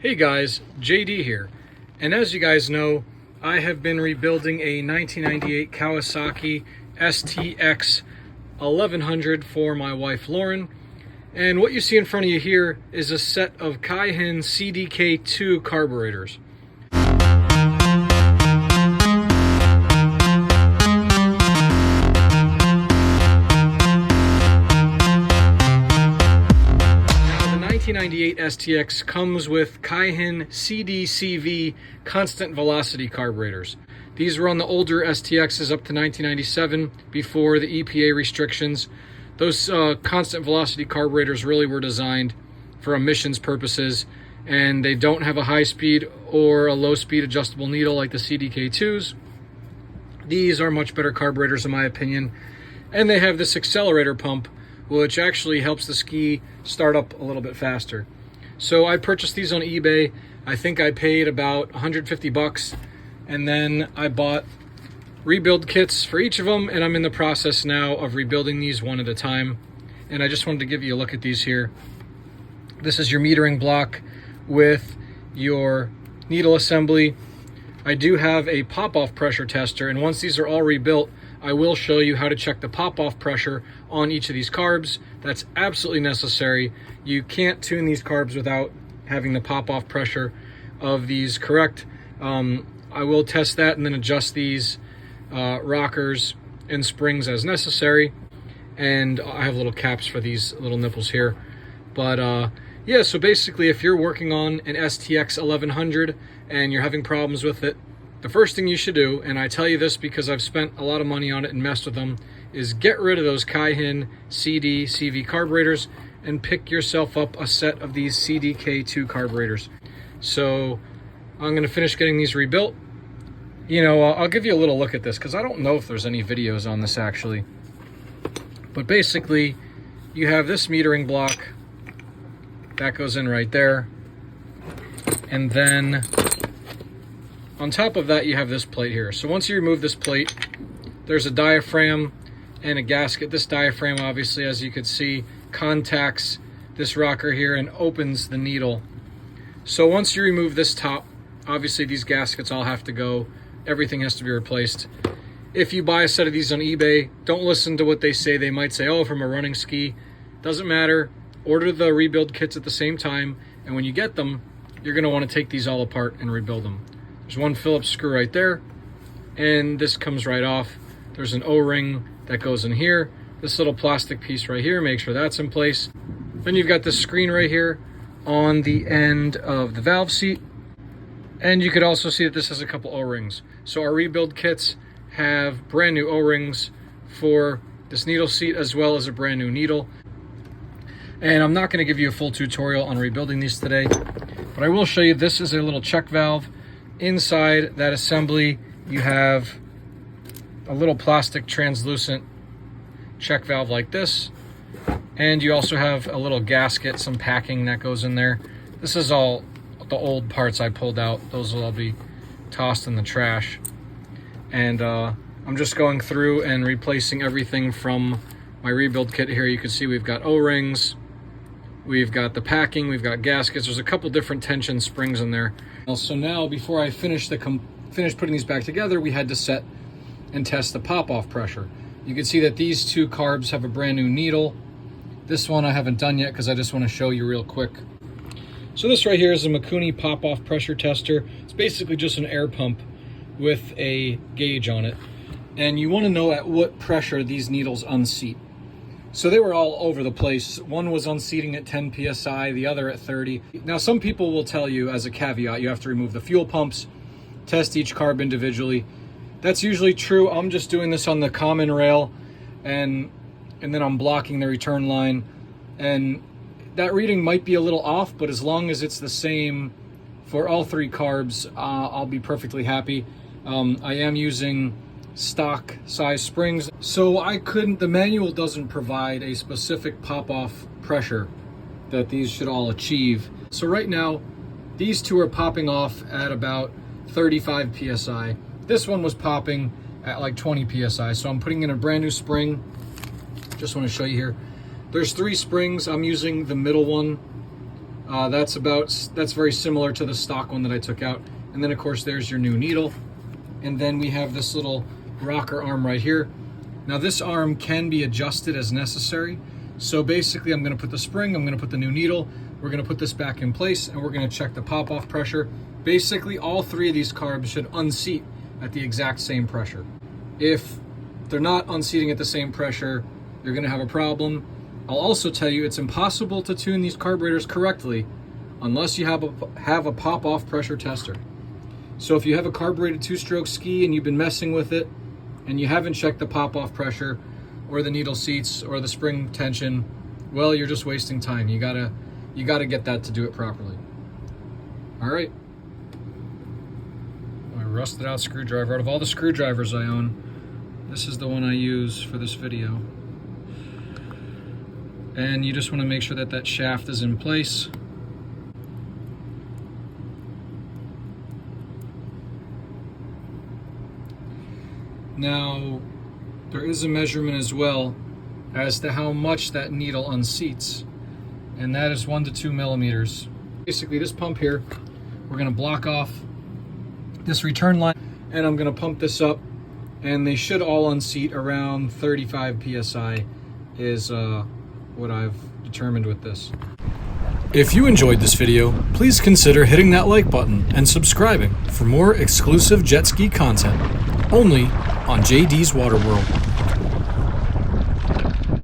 Hey guys, JD here, and as you guys know, I have been rebuilding a 1998 Kawasaki STX1100 for my wife Lauren, and what you see in front of you here is a set of Keihin CDK2 carburetors. The 1998 STX comes with Keihin CDCV constant velocity carburetors. These were on the older STXs up to 1997 before the EPA restrictions. Those constant velocity carburetors really were designed for emissions purposes, and they don't have a high speed or a low speed adjustable needle like the CDK2s. These are much better carburetors in my opinion, and they have this accelerator pump which actually helps the ski start up a little bit faster. So I purchased these on eBay. I think I paid about 150 bucks, and then I bought rebuild kits for each of them, and I'm in the process now of rebuilding these one at a time. And I just wanted to give you a look at these here. This is your metering block with your needle assembly. I do have a pop-off pressure tester, and once these are all rebuilt, I will show you how to check the pop-off pressure on each of these carbs. That's absolutely necessary. You can't tune these carbs without having the pop-off pressure of these correct. I will test that and then adjust these rockers and springs as necessary. And I have little caps for these little nipples here. But yeah, so basically if you're working on an STX1100 and you're having problems with it, the first thing you should do, and I tell you this because I've spent a lot of money on it and messed with them, is get rid of those Keihin CD/CV carburetors and pick yourself up a set of these CDK2 carburetors. So I'm going to finish getting these rebuilt. You know, I'll give you a little look at this because I don't know if there's any videos on this actually. But basically, you have this metering block. That goes in right there. And then on top of that, you have this plate here. So once you remove this plate, there's a diaphragm and a gasket. This diaphragm, obviously, as you can see, contacts this rocker here and opens the needle. So once you remove this top, obviously these gaskets all have to go. Everything has to be replaced. If you buy a set of these on eBay, don't listen to what they say. They might say, oh, from a running ski. Doesn't matter. Order the rebuild kits at the same time, and when you get them, you're going to want to take these all apart and rebuild them. There's one Phillips screw right there, and this comes right off. There's an O-ring that goes in here. This little plastic piece right here, make sure that's in place. Then you've got this screen right here on the end of the valve seat. And you could also see that this has a couple O-rings. So our rebuild kits have brand new O-rings for this needle seat as well as a brand new needle. And I'm not going to give you a full tutorial on rebuilding these today, but I will show you this is a little check valve. Inside that assembly, you have a little plastic translucent check valve like this. And you also have a little gasket, some packing that goes in there. This is all the old parts I pulled out. Those will all be tossed in the trash. And I'm just going through and replacing everything from my rebuild kit here. You can see we've got O-rings, we've got the packing, we've got gaskets. There's a couple different tension springs in there. So now, before I finish putting these back together, we had to set and test the pop-off pressure. You can see that these two carbs have a brand new needle. This one I haven't done yet because I just want to show you real quick. So this right here is a Mikuni pop-off pressure tester. It's basically just an air pump with a gauge on it. And you want to know at what pressure these needles unseat. So they were all over the place. One was unseating at 10 PSI, the other at 30. Now some people will tell you as a caveat, you have to remove the fuel pumps, test each carb individually. That's usually true. I'm just doing this on the common rail, and then I'm blocking the return line. And that reading might be a little off, but as long as it's the same for all three carbs, I'll be perfectly happy. I am using stock size springs, so the manual doesn't provide a specific pop-off pressure that these should all achieve. So right now, these two are popping off at about 35 PSI. This one was popping at like 20 PSI, so I'm putting in a brand new spring. Just want to show you here. There's 3 springs. I'm using the middle one That's very similar to the stock one that I took out. And then of course there's your new needle. And then we have this little rocker arm right here. Now this arm can be adjusted as necessary. So basically I'm gonna put the spring, I'm gonna put the new needle, we're gonna put this back in place, and we're gonna check the pop-off pressure. Basically all three of these carbs should unseat at the exact same pressure. If they're not unseating at the same pressure, you're gonna have a problem. I'll also tell you it's impossible to tune these carburetors correctly unless you have a pop-off pressure tester. So if you have a carbureted two-stroke ski and you've been messing with it and you haven't checked the pop-off pressure or the needle seats or the spring tension, well, you're just wasting time. You gotta get that to do it properly. All right. My rusted out screwdriver. Out of all the screwdrivers I own, this is the one I use for this video. And you just want to make sure that that shaft is in place. Now, there is a measurement as well as to how much that needle unseats, and that is 1 to 2 millimeters. Basically, this pump here, we're going to block off this return line, and I'm going to pump this up, and they should all unseat around 35 psi is what I've determined with this. If you enjoyed this video, please consider hitting that like button and subscribing for more exclusive jet ski content only on JD's Water World.